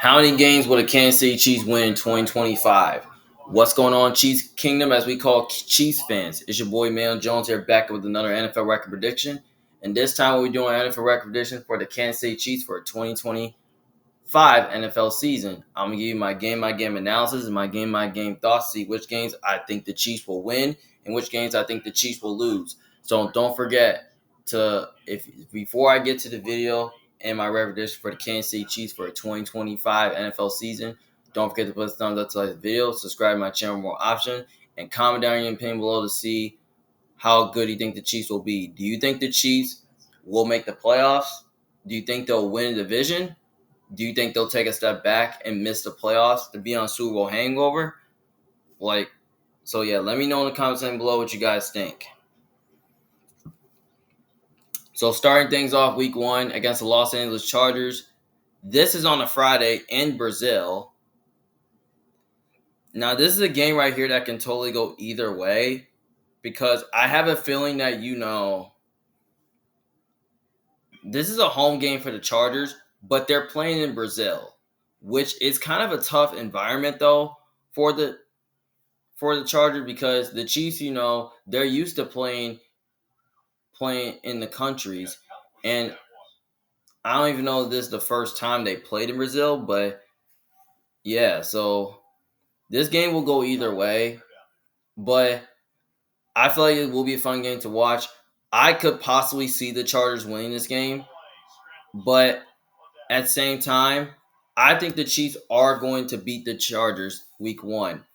How many games will the Kansas City Chiefs win in 2025? What's going on, Chiefs Kingdom, as we call Chiefs fans? It's your boy, Mayon Jones, here back with another NFL record prediction. And this time we're doing an NFL record prediction for the Kansas City Chiefs for 2025 NFL season. I'm going to give you my game analysis and my game thoughts, see which games I think the Chiefs will win and which games I think the Chiefs will lose. So don't forget to, if before I get to the video, and my record prediction for the Kansas City Chiefs for the 2025 NFL season. Don't forget to put a thumbs up to like the video, subscribe to my channel for more options, and comment down your opinion below to see how good you think the Chiefs will be. Do you think the Chiefs will make the playoffs? Do you think they'll win the division? Do you think they'll take a step back and miss the playoffs to be on Super Bowl hangover? Let me know in the comments section below what you guys think. So starting things off week 1 against the Los Angeles Chargers. This is on a Friday in Brazil. Now, this is a game right here that can totally go either way because I have a feeling that, this is a home game for the Chargers, but they're playing in Brazil, which is kind of a tough environment, though, for the Chargers because the Chiefs, they're used to playing in the countries. And I don't even know if this is the first time they played in Brazil, but yeah, so this game will go either way, but I feel like it will be a fun game to watch. I could possibly see the Chargers winning this game, but at the same time, I think the Chiefs are going to beat the Chargers week 1.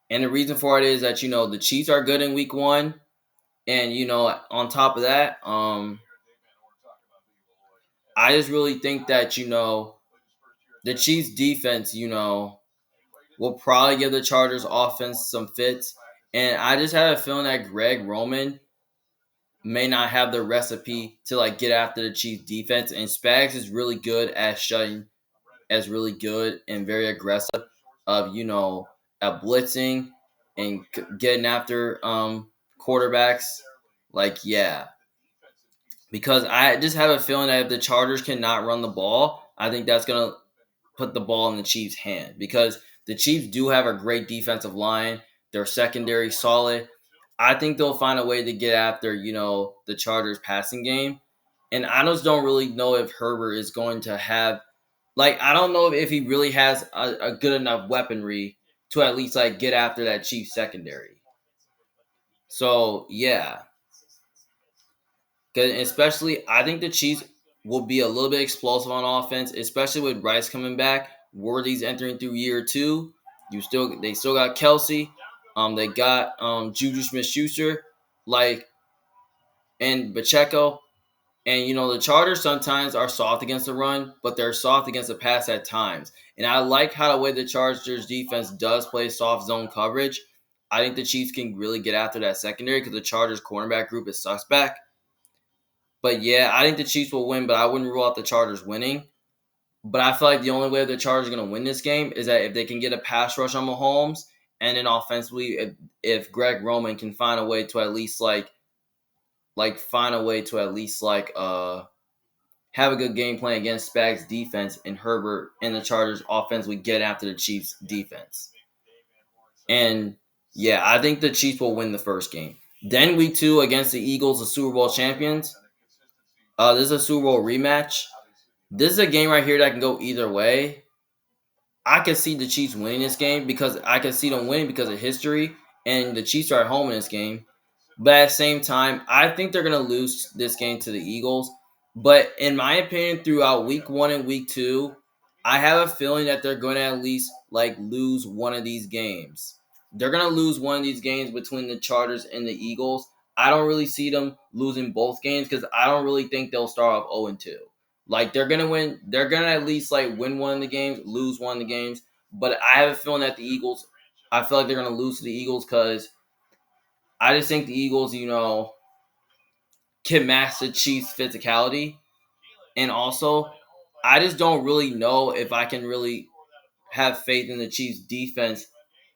And the reason for it is that, the Chiefs are good in week 1. And, on top of that, I just really think that, the Chiefs defense, will probably give the Chargers offense some fits. And I just have a feeling that Greg Roman may not have the recipe to get after the Chiefs defense. And Spags is really good at really good and very aggressive of, at blitzing and getting after quarterbacks. Because I just have a feeling that if the Chargers cannot run the ball, I think that's going to put the ball in the Chiefs' hand because the Chiefs do have a great defensive line. Their secondary solid. I think they'll find a way to get after, the Chargers passing game. And I just don't really know if Herbert is going to have, I don't know if he really has a good enough weaponry to at least, get after that Chiefs secondary. So, yeah. Especially, I think the Chiefs will be a little bit explosive on offense, especially with Rice coming back. Worthy's entering through year 2. They still got Kelsey. They got Juju Smith-Schuster, and Pacheco. And, the Chargers sometimes are soft against the run, but they're soft against the pass at times. And I like how the way the Chargers defense does play soft zone coverage. I think the Chiefs can really get after that secondary because the Chargers cornerback group is suspect. But yeah, I think the Chiefs will win, but I wouldn't rule out the Chargers winning. But I feel like the only way the Chargers are going to win this game is that if they can get a pass rush on Mahomes, and then offensively, if Greg Roman can find a way to at least have a good game plan against Spags' defense, and Herbert and the Chargers offensively get after the Chiefs' defense. And yeah, I think the Chiefs will win the first game. Then week 2 against the Eagles, the Super Bowl champions. This is a Super Bowl rematch. This is a game right here that can go either way. I can see the Chiefs winning this game because I can see them winning because of history, and the Chiefs are at home in this game. But at the same time, I think they're going to lose this game to the Eagles. But in my opinion, throughout week 1 and week 2, I have a feeling that they're going to at least lose one of these games. They're going to lose one of these games between the Chargers and the Eagles. I don't really see them losing both games because I don't really think they'll start off 0-2. They're going to win. They're going to at least win one of the games, lose one of the games. But I have a feeling that the Eagles, I feel like they're going to lose to the Eagles because I just think the Eagles, can match the Chiefs' physicality. And also, I just don't really know if I can really have faith in the Chiefs' defense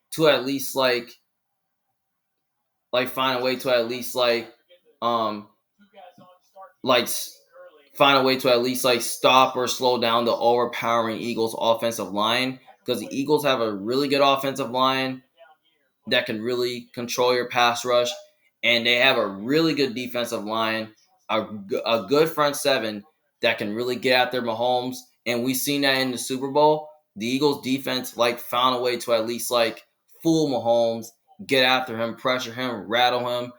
to at least find a way to at least find a way to at least like stop or slow down the overpowering Eagles offensive line, because the Eagles have a really good offensive line that can really control your pass rush, and they have a really good defensive line, a good front seven that can really get after Mahomes. And we've seen that in the Super Bowl. The Eagles defense like found a way to at least like fool Mahomes, get after him, pressure him, rattle him,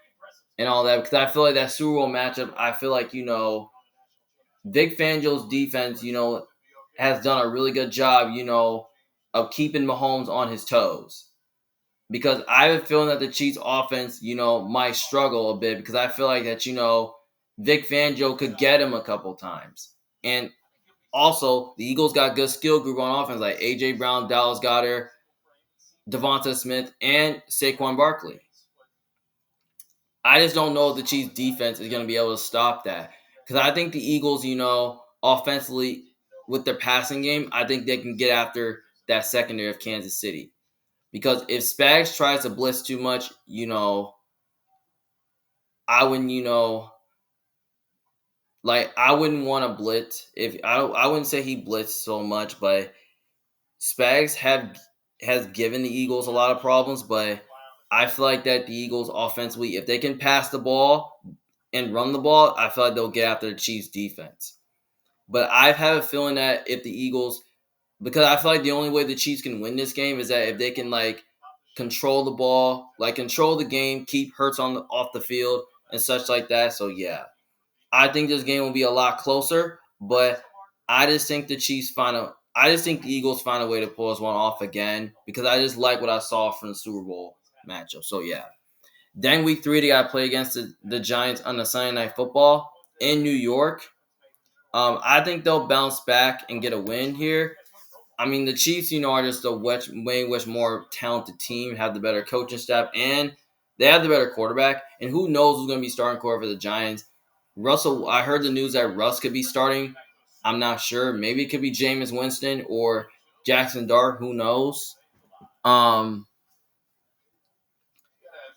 and all that. Because I feel like that Super Bowl matchup, I feel like, Vic Fangio's defense, has done a really good job, of keeping Mahomes on his toes. Because I have a feeling that the Chiefs offense, might struggle a bit, because I feel like that, Vic Fangio could get him a couple times. And also, the Eagles got good skill group on offense, like A.J. Brown, Dallas Goedert, Devonta Smith, and Saquon Barkley. I just don't know if the Chiefs defense is going to be able to stop that. Because I think the Eagles, offensively, with their passing game, I think they can get after that secondary of Kansas City. Because if Spags tries to blitz too much, I wouldn't, I wouldn't want to blitz. I wouldn't say he blitzed so much, but Spags has given the Eagles a lot of problems. But I feel like that the Eagles offensively, if they can pass the ball and run the ball, I feel like they'll get after the Chiefs defense. But I have a feeling that if the Eagles, because I feel like the only way the Chiefs can win this game is that if they can control the ball, control the game, keep Hurts off the field and such like that. So yeah, I think this game will be a lot closer, but I just think the Eagles find a way to pull this one off again, because I just like what I saw from the Super Bowl matchup. So yeah. Then week 3, they got to play against the Giants on the Sunday Night Football in New York. I think they'll bounce back and get a win here. I mean, the Chiefs, are just a way more talented team, have the better coaching staff, and they have the better quarterback. And who knows who's going to be starting quarterback for the Giants? Russell, I heard the news that Russ could be starting. I'm not sure. Maybe it could be Jameis Winston or Jackson Dart. Who knows? The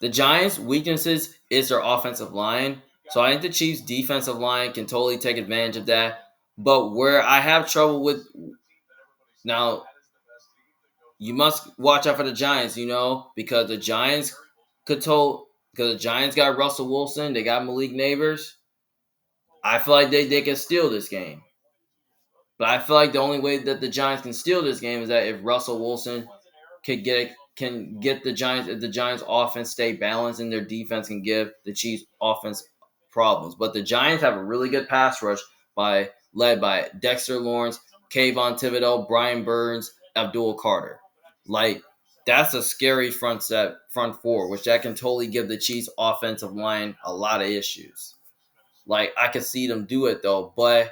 Giants' weaknesses is their offensive line. So I think the Chiefs' defensive line can totally take advantage of that. But where I have trouble with now, you must watch out for the Giants, because the Giants because the Giants got Russell Wilson, they got Malik Neighbors. I feel like they can steal this game. But I feel like the only way that the Giants can steal this game is that if Russell Wilson can get the Giants, if the Giants offense stay balanced and their defense can give the Chiefs offense problems. But the Giants have a really good pass rush led by Dexter Lawrence, Kayvon Thibodeau, Brian Burns, Abdul Carter. That's a scary front four, which that can totally give the Chiefs offensive line a lot of issues. I could see them do it though, but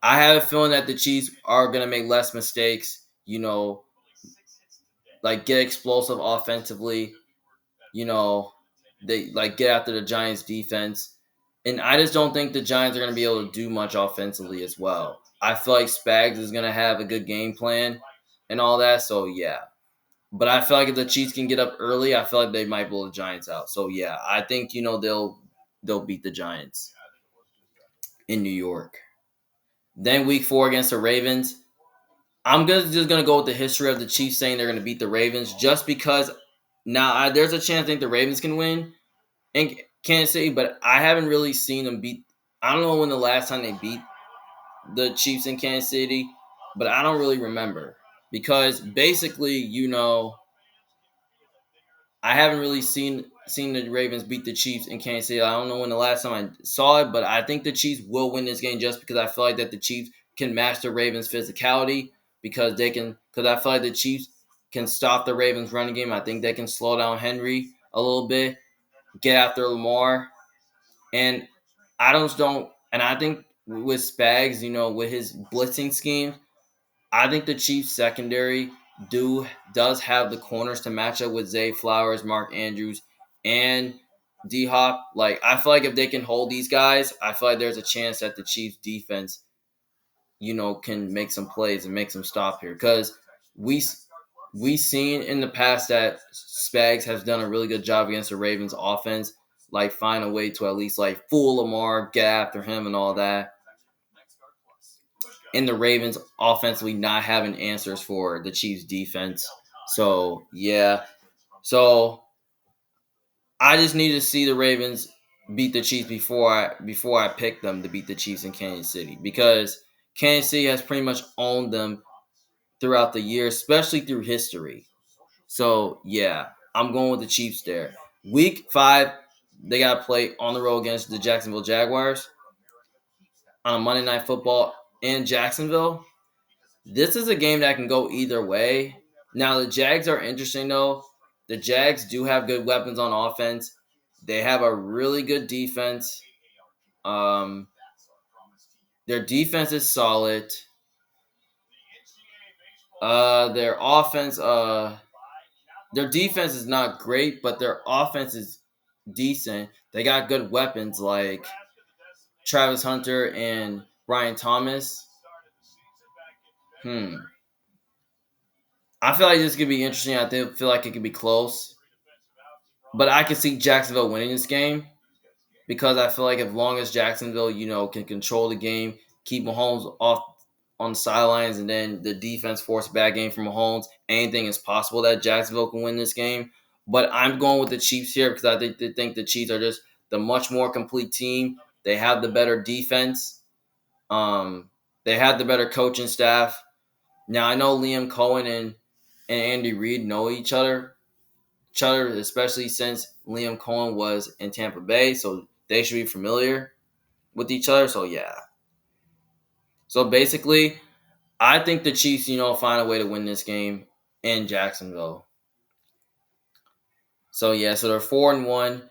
I have a feeling that the Chiefs are gonna make less mistakes. Get explosive offensively. They get after the Giants defense. And I just don't think the Giants are going to be able to do much offensively as well. I feel like Spags is going to have a good game plan and all that. So, yeah. But I feel like if the Chiefs can get up early, I feel like they might blow the Giants out. So, yeah, I think, they'll beat the Giants in New York. Then week 4 against the Ravens. I'm just going to go with the history of the Chiefs saying they're going to beat the Ravens just because now there's a chance I think the Ravens can win in Kansas City, but I haven't really seen them beat. I don't know when the last time they beat the Chiefs in Kansas City, but I don't really remember because basically, I haven't really seen the Ravens beat the Chiefs in Kansas City. I don't know when the last time I saw it, but I think the Chiefs will win this game just because I feel like that the Chiefs can match the Ravens' physicality because I feel like the Chiefs can stop the Ravens' running game. I think they can slow down Henry a little bit, get after Lamar, and I think with Spags, with his blitzing scheme, I think the Chiefs secondary does have the corners to match up with Zay Flowers, Mark Andrews, and D Hop. I feel like if they can hold these guys, I feel like there's a chance that the Chiefs defense, can make some plays and make some stop here. Because we seen in the past that Spags has done a really good job against the Ravens offense, find a way to at least fool Lamar, get after him and all that. and the Ravens offensively not having answers for the Chiefs defense. So yeah. So I just need to see the Ravens beat the Chiefs before I pick them to beat the Chiefs in Kansas City, because Kansas City has pretty much owned them throughout the year, especially through history. So yeah, I'm going with the Chiefs there. Week 5, they got to play on the road against the Jacksonville Jaguars on a Monday Night Football in Jacksonville. This is a game that can go either way. Now, the Jags are interesting, though. The Jags do have good weapons on offense. They have a really good defense. Um, their defense is solid. Their offense, their defense is not great, but their offense is decent. They got good weapons like Travis Hunter and Brian Thomas. I feel like this could be interesting. I feel like it could be close. But I can see Jacksonville winning this game, because I feel like as long as Jacksonville, can control the game, keep Mahomes off on the sidelines, and then the defense force a bad game from Mahomes, anything is possible that Jacksonville can win this game. But I'm going with the Chiefs here because I think the Chiefs are just the much more complete team. They have the better defense. They have the better coaching staff. Now I know Liam Cohen and Andy Reid know each other, especially since Liam Cohen was in Tampa Bay, so they should be familiar with each other. So yeah. So basically, I think the Chiefs, find a way to win this game in Jacksonville. So yeah, so they're 4-1.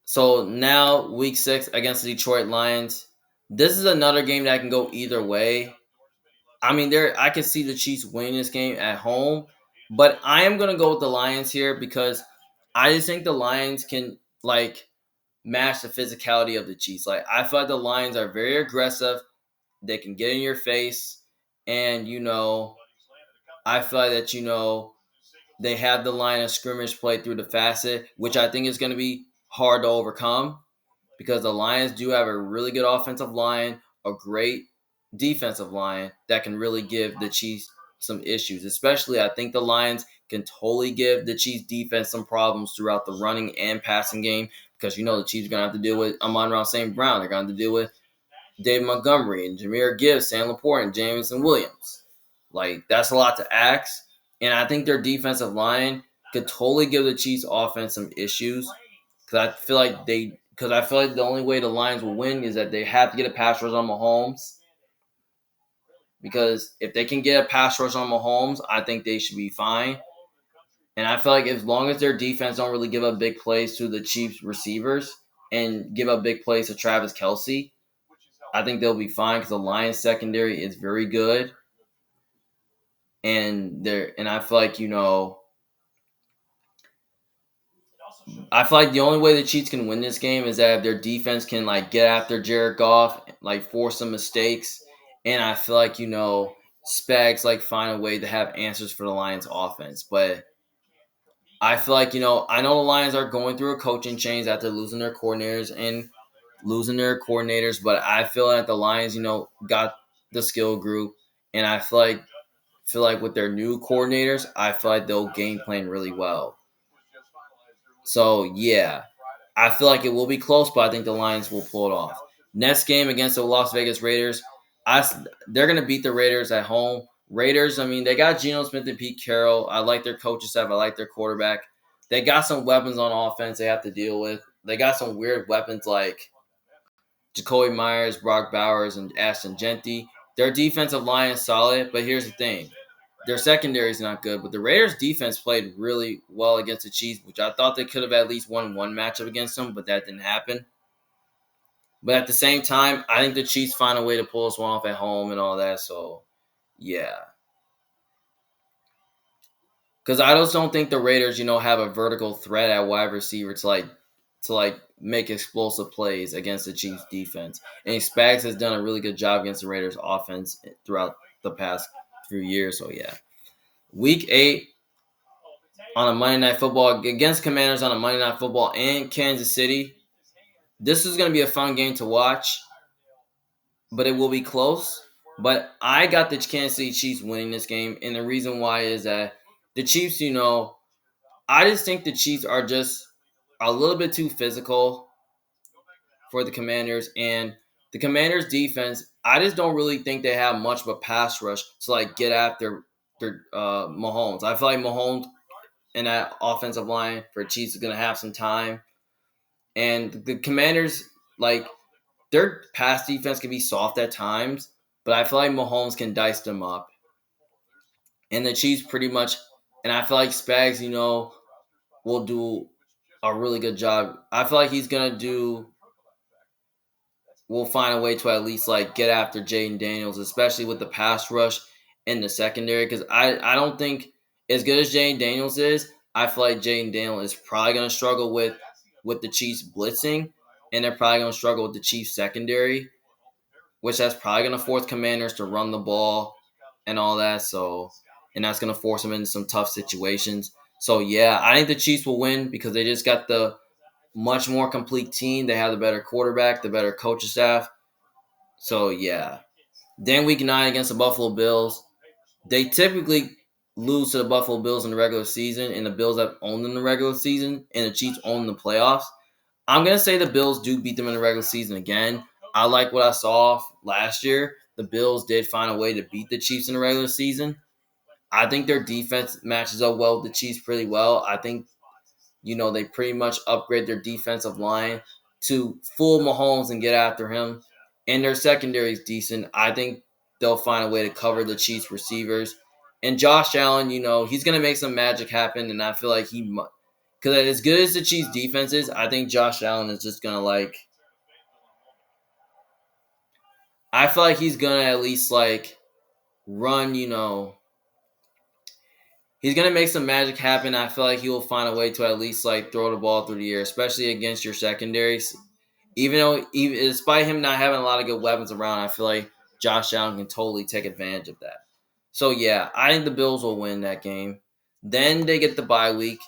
So now week 6 against the Detroit Lions. This is another game that can go either way. I mean, I can see the Chiefs winning this game at home, but I am gonna go with the Lions here because I just think the Lions can match the physicality of the Chiefs. Like, I feel like the Lions are very aggressive. They can get in your face, and I feel like that they have the line of scrimmage play through the facet, which I think is going to be hard to overcome because the Lions do have a really good offensive line, a great defensive line that can really give the Chiefs some issues. Especially, I think the Lions can totally give the Chiefs defense some problems throughout the running and passing game because the Chiefs are going to have to deal with Amon-Ra St. Brown. They're going to have to deal with David Montgomery and Jahmyr Gibbs, Sam Laporte, and Jameson Williams. Like, that's a lot to ask. And I think their defensive line could totally give the Chiefs offense some issues. Because I feel like the only way the Lions will win is that they have to get a pass rush on Mahomes. Because if they can get a pass rush on Mahomes, I think they should be fine. And I feel like as long as their defense don't really give up big plays to the Chiefs receivers and give up big plays to Travis Kelce, I think they'll be fine because the Lions secondary is very good. And I feel like, I feel like the only way the Chiefs can win this game is that if their defense can get after Jared Goff, force some mistakes. And I feel like, Spags find a way to have answers for the Lions offense. But I feel like, I know the Lions are going through a coaching change after losing their coordinators, but I feel like the Lions, got the skill group, and I feel like with their new coordinators, I feel like they'll game plan really well. So yeah, I feel like it will be close, but I think the Lions will pull it off. Next game against the Las Vegas Raiders, they're gonna beat the Raiders at home. Raiders, I mean, they got Geno Smith and Pete Carroll. I like their coaching staff. I like their quarterback. They got some weapons on offense they have to deal with. They got some weird weapons like Jacoby Myers, Brock Bowers, and Ashton Jeanty. Their defensive line is solid, but here's the thing. Their secondary is not good, but the Raiders' defense played really well against the Chiefs, which I thought they could have at least won one matchup against them, but that didn't happen. But at the same time, I think the Chiefs find a way to pull this one off at home and all that, so yeah. Because I just don't think the Raiders, have a vertical threat at wide receiver to make explosive plays against the Chiefs defense. And Spags has done a really good job against the Raiders offense throughout the past few years. So yeah. Week 8 on a Monday Night Football against Commanders on a Monday Night Football in Kansas City. This is going to be a fun game to watch, but it will be close. But I got the Kansas City Chiefs winning this game, and the reason why is that the Chiefs, I just think the Chiefs are just a little bit too physical for the Commanders, and the Commanders' defense, I just don't really think they have much of a pass rush to like get after their Mahomes. I feel like Mahomes and that offensive line for Chiefs is gonna have some time, and the Commanders like their pass defense can be soft at times, but I feel like Mahomes can dice them up, and the Chiefs pretty much, and I feel like Spags, will do a really good job. I feel like he's gonna do will find a way to at least like get after Jaden Daniels, especially with the pass rush in the secondary. Because I don't think as good as Jaden Daniels is, I feel like Jaden Daniels is probably gonna struggle with the Chiefs blitzing, and they're probably gonna struggle with the Chiefs secondary, which that's probably gonna force Commanders to run the ball and all that. So, and that's gonna force them into some tough situations. So yeah, I think the Chiefs will win because they just got the much more complete team. They have the better quarterback, the better coaching staff. So yeah. Then week 9 against the Buffalo Bills. They typically lose to the Buffalo Bills in the regular season, and the Bills have owned them in the regular season, and the Chiefs own the playoffs. I'm gonna say the Bills do beat them in the regular season again. I like what I saw last year. The Bills did find a way to beat the Chiefs in the regular season. I think their defense matches up well with the Chiefs pretty well. I think they pretty much upgrade their defensive line to fool Mahomes and get after him. And their secondary is decent. I think they'll find a way to cover the Chiefs receivers. And Josh Allen, he's going to make some magic happen. And I feel like because as good as the Chiefs defense is, I think Josh Allen is just going to I feel like he's going to at least run, he's gonna make some magic happen. I feel like he will find a way to at least throw the ball through the air, especially against your secondaries. Even despite him not having a lot of good weapons around, I feel like Josh Allen can totally take advantage of that. So yeah, I think the Bills will win that game. Then they get the bye week.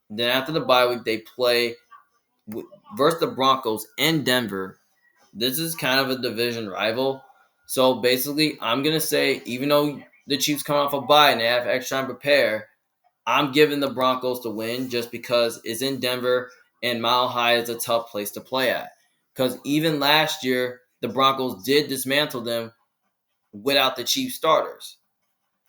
Then after the bye week, they play versus the Broncos in Denver. This is kind of a division rival. So basically, I'm gonna say even though the Chiefs come off a bye and they have extra time to prepare, I'm giving the Broncos the win just because it's in Denver and Mile High is a tough place to play at. Because even last year, the Broncos did dismantle them without the Chiefs starters.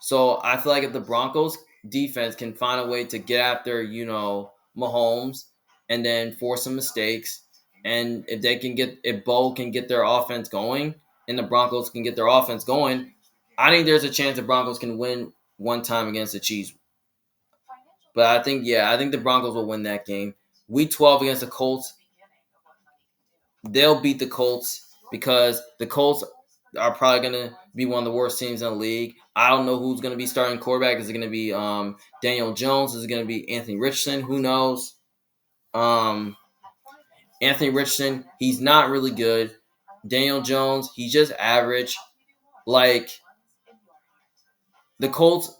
So I feel like if the Broncos defense can find a way to get after, Mahomes and then force some mistakes, and if Bo can get their offense going and the Broncos can get their offense going, I think there's a chance the Broncos can win one time against the Chiefs. But I think the Broncos will win that game. Week 12 against the Colts, they'll beat the Colts because the Colts are probably going to be one of the worst teams in the league. I don't know who's going to be starting quarterback. Is it going to be Daniel Jones? Is it going to be Anthony Richardson? Who knows? Um, Anthony Richardson, he's not really good. Daniel Jones, he's just average. Like, the Colts,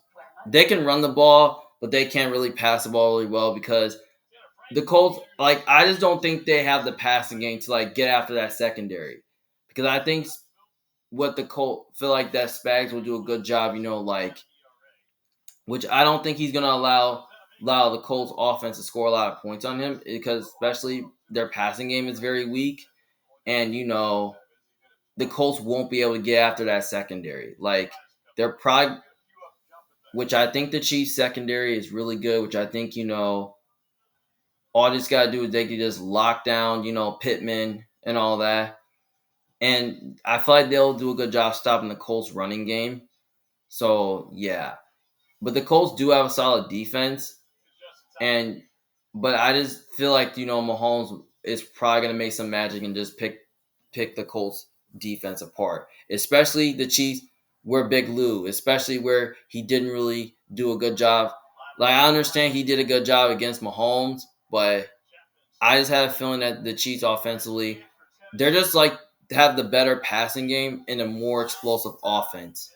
they can run the ball, but they can't really pass the ball really well because the Colts, I just don't think they have the passing game to get after that secondary, because I think what the Colts feel like that Spags will do a good job, which I don't think he's gonna allow the Colts offense to score a lot of points on him, because especially their passing game is very weak, and the Colts won't be able to get after that secondary. They're probably, which I think the Chiefs secondary is really good, which I think all they just got to do is they can just lock down, Pittman and all that. And I feel like they'll do a good job stopping the Colts running game. So, yeah. But the Colts do have a solid defense. But I just feel like, Mahomes is probably going to make some magic and just pick the Colts defense apart. Especially the Chiefs where Big Lou, especially where he didn't really do a good job. I understand he did a good job against Mahomes, but I just had a feeling that the Chiefs offensively, they're just have the better passing game and a more explosive offense.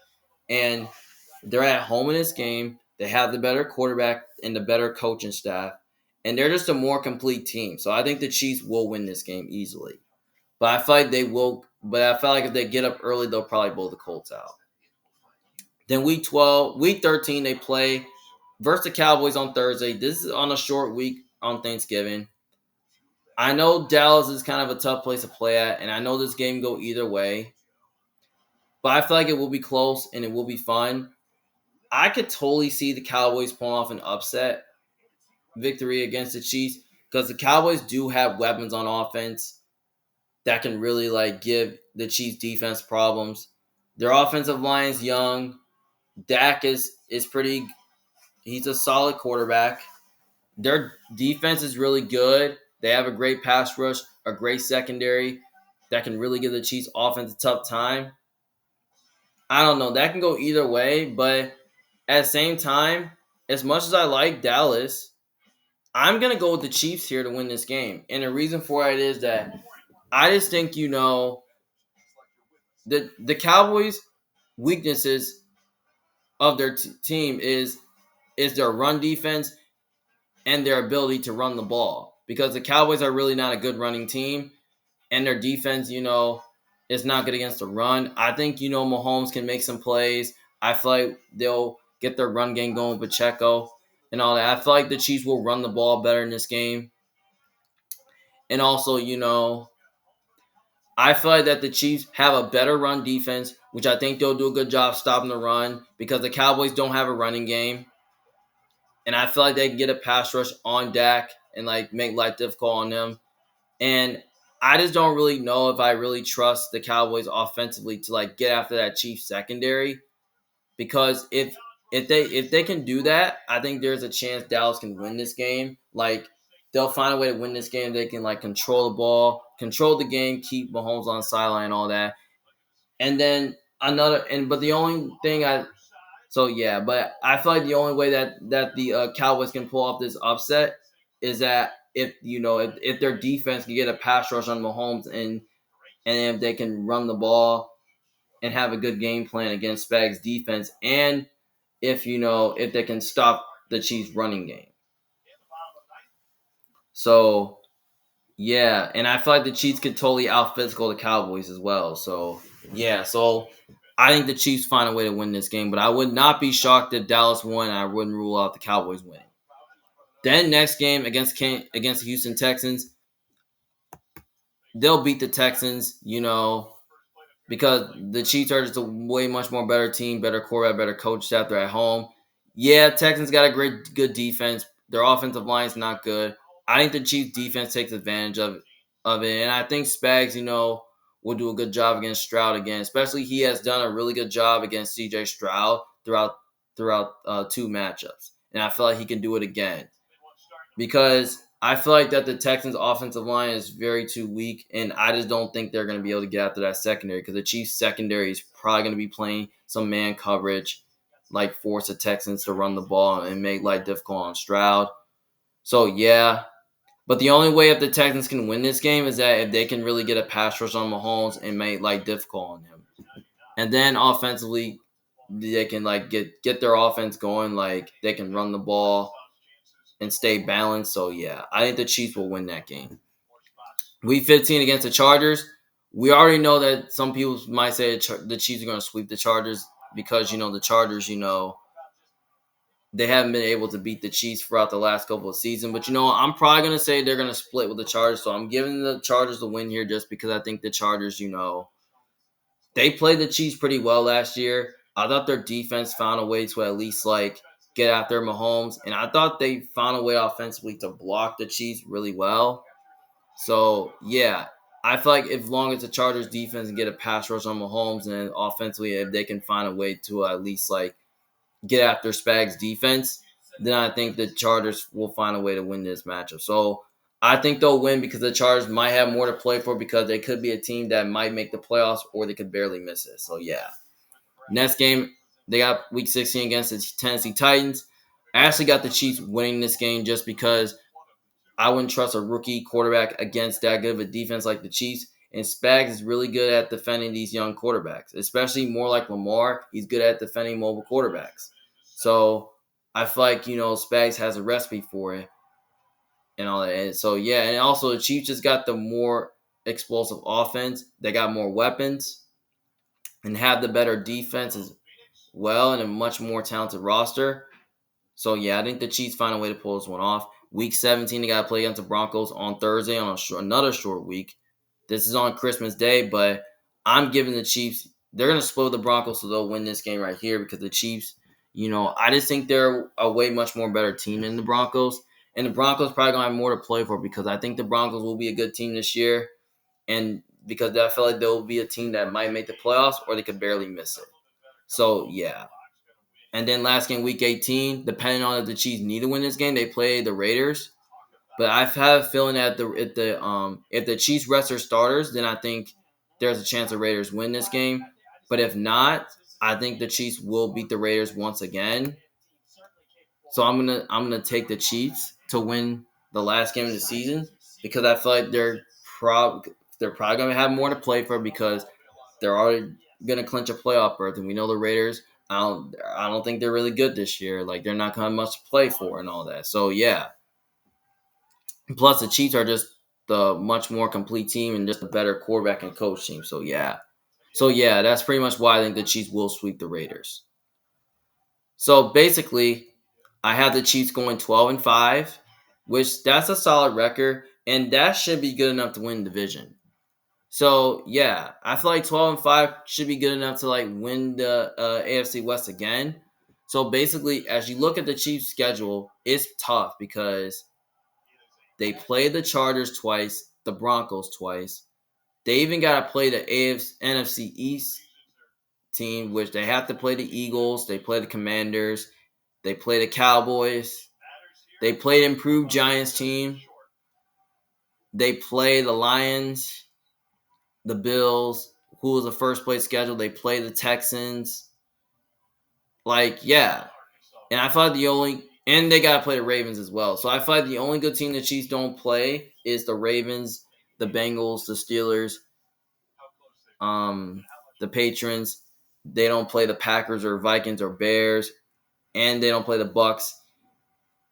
And they're at home in this game. They have the better quarterback and the better coaching staff. And they're just a more complete team. So I think the Chiefs will win this game easily. But I feel like they will but I feel like if they get up early, they'll probably blow the Colts out. Then week 13, they play versus the Cowboys on Thursday. This is on a short week on Thanksgiving. I know Dallas is kind of a tough place to play at, and I know this game go either way, but I feel like it will be close and it will be fun. I could totally see the Cowboys pulling off an upset victory against the Chiefs because the Cowboys do have weapons on offense that can really give the Chiefs defense problems. Their offensive line is young. Dak is pretty. He's a solid quarterback. Their defense is really good. They have a great pass rush, a great secondary that can really give the Chiefs offense a tough time. I don't know. That can go either way, but at the same time, as much as I like Dallas, I'm gonna go with the Chiefs here to win this game. And the reason for it is that I just think the Cowboys' weaknesses of their team is their run defense and their ability to run the ball because the Cowboys are really not a good running team and their defense, is not good against the run. I think Mahomes can make some plays. I feel like they'll get their run game going with Pacheco and all that. I feel like the Chiefs will run the ball better in this game. And also, I feel like that the Chiefs have a better run defense, which I think they'll do a good job stopping the run because the Cowboys don't have a running game. And I feel like they can get a pass rush on Dak and make life difficult on them. And I just don't really know if I really trust the Cowboys offensively to get after that Chiefs secondary because if they can do that, I think there's a chance Dallas can win this game. They'll find a way to win this game. They can control the ball, control the game, keep Mahomes on the sideline, all that. And then but the only thing but I feel like the only way that the Cowboys can pull off this upset is that if their defense can get a pass rush on Mahomes and if they can run the ball and have a good game plan against Spags defense and if they can stop the Chiefs running game. So yeah, and I feel like the Chiefs could totally out physical the Cowboys as well. So yeah, so I think the Chiefs find a way to win this game, but I would not be shocked if Dallas won. I wouldn't rule out the Cowboys winning. Then next game against the Houston Texans, they'll beat the Texans, because the Chiefs are just a way much more better team, better quarterback, better coach staff. They're at home. Yeah, Texans got a good defense. Their offensive line is not good. I think the Chiefs defense takes advantage of it, and I think Spags, will do a good job against Stroud again. Especially he has done a really good job against C.J. Stroud throughout two matchups, and I feel like he can do it again because I feel like that the Texans' offensive line is very too weak, and I just don't think they're going to be able to get after that secondary because the Chiefs' secondary is probably going to be playing some man coverage, force the Texans to run the ball and make life difficult on Stroud. So yeah, but the only way if the Texans can win this game is that if they can really get a pass rush on Mahomes and make life difficult on him, and then offensively they can get their offense going, they can run the ball and stay balanced. So yeah, I think the Chiefs will win that game. Week 15 against the Chargers. We already know that some people might say the Chiefs are going to sweep the Chargers because the Chargers, they haven't been able to beat the Chiefs throughout the last couple of seasons. But I'm probably going to say they're going to split with the Chargers. So I'm giving the Chargers the win here just because I think the Chargers, they played the Chiefs pretty well last year. I thought their defense found a way to at least get after Mahomes, and I thought they found a way offensively to block the Chiefs really well. So yeah, I feel like as long as the Chargers defense can get a pass rush on Mahomes, and offensively if they can find a way to at least get after Spags defense, then I think the Chargers will find a way to win this matchup. So I think they'll win because the Chargers might have more to play for because they could be a team that might make the playoffs or they could barely miss it. So yeah. Next game, they got Week 16 against the Tennessee Titans. I actually got the Chiefs winning this game just because I wouldn't trust a rookie quarterback against that good of a defense like the Chiefs. And Spags is really good at defending these young quarterbacks, especially more like Lamar. He's good at defending mobile quarterbacks. So I feel like, Spags has a recipe for it and all that. And so, yeah, and also the Chiefs just got the more explosive offense. They got more weapons and have the better defense as well and a much more talented roster. So, yeah, I think the Chiefs find a way to pull this one off. Week 17, they got to play against the Broncos on Thursday on another short week. This is on Christmas Day, but I'm giving the Chiefs – they're going to split the Broncos, so they'll win this game right here because the Chiefs, I just think they're a way much more better team than the Broncos. And the Broncos probably going to have more to play for because I think the Broncos will be a good team this year. And because I feel like they'll be a team that might make the playoffs or they could barely miss it. So, yeah. And then last game, Week 18, depending on if the Chiefs need to win this game, they play the Raiders. But I've had a feeling that if the Chiefs rest their starters, then I think there's a chance the Raiders win this game. But if not, I think the Chiefs will beat the Raiders once again. So I'm gonna take the Chiefs to win the last game of the season because I feel like they're probably gonna have more to play for because they're already gonna clinch a playoff berth, and we know the Raiders. I don't think they're really good this year. Like they're not gonna have much to play for and all that. So yeah. Plus the Chiefs are just the much more complete team and just a better quarterback and coach team. So yeah. That's pretty much why I think the Chiefs will sweep the Raiders. So basically, I have the Chiefs going 12-5, which that's a solid record, and that should be good enough to win the division. So yeah, I feel like 12-5 should be good enough to like win the AFC West again. So basically, as you look at the Chiefs' schedule, it's tough because they play the Chargers twice, the Broncos twice. They even got to play the NFC East team, which they have to play the Eagles. They play the Commanders. They play the Cowboys. They play the improved Giants team. They play the Lions, the Bills, who was the first place schedule. They play the Texans. Yeah. And I feel like and they got to play the Ravens as well. So I feel like the only good team the Chiefs don't play is the Ravens, the Bengals, the Steelers, the Patriots. They don't play the Packers or Vikings or Bears, and they don't play the Bucks.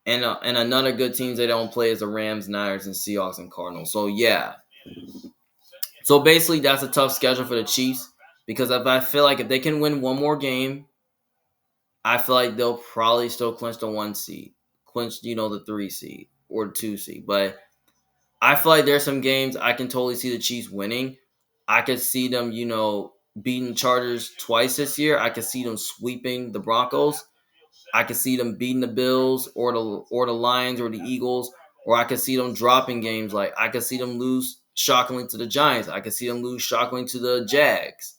And another good teams they don't play is the Rams, Niners, and Seahawks and Cardinals. So yeah. So basically, that's a tough schedule for the Chiefs because I feel like if they can win one more game, I feel like they'll probably still clinch the 1 seed, clinch the 3 seed or the 2 seed. But I feel like there's some games I can totally see the Chiefs winning. I could see them, beating Chargers twice this year. I could see them sweeping the Broncos. I could see them beating the Bills or the Lions or the Eagles, or I could see them dropping games. Like I could see them lose shockingly to the Giants. I could see them lose shockingly to the Jags.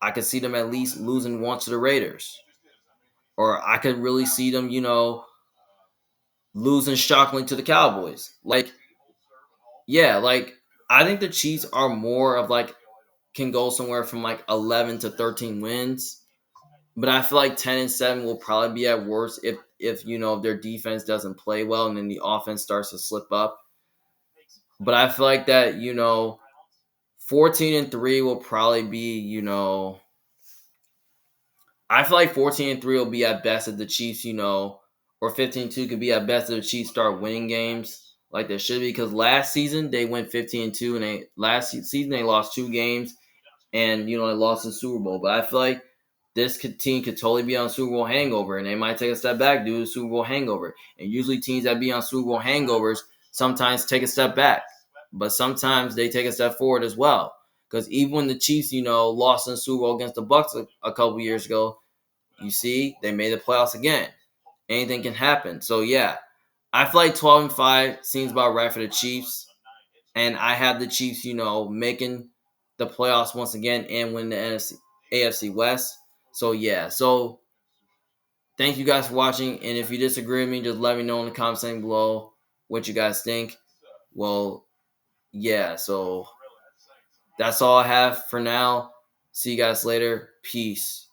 I could see them at least losing once to the Raiders. Or I could really see them, losing shockingly to the Cowboys. I think the Chiefs are more of can go somewhere from 11 to 13 wins. But I feel like 10-7 will probably be at worst if their defense doesn't play well and then the offense starts to slip up. But I feel like that 14-3 will probably be I feel like 14-3 will be at best if the Chiefs or 15-2 could be at best if the Chiefs start winning games like they should be because last season they went 15-2 and last season they lost 2 games and they lost the Super Bowl. But I feel like this team could totally be on Super Bowl hangover, and they might take a step back due to Super Bowl hangover. And usually teams that be on Super Bowl hangovers sometimes take a step back, but sometimes they take a step forward as well. Because even when the Chiefs, lost in the Super Bowl against the Bucks a couple years ago, you see, they made the playoffs again. Anything can happen. So, yeah, I feel like 12-5 seems about right for the Chiefs. And I have the Chiefs, making the playoffs once again and win the AFC West. So, yeah. So, thank you guys for watching. And if you disagree with me, just let me know in the comment section below what you guys think. Well, yeah. So, that's all I have for now. See you guys later. Peace.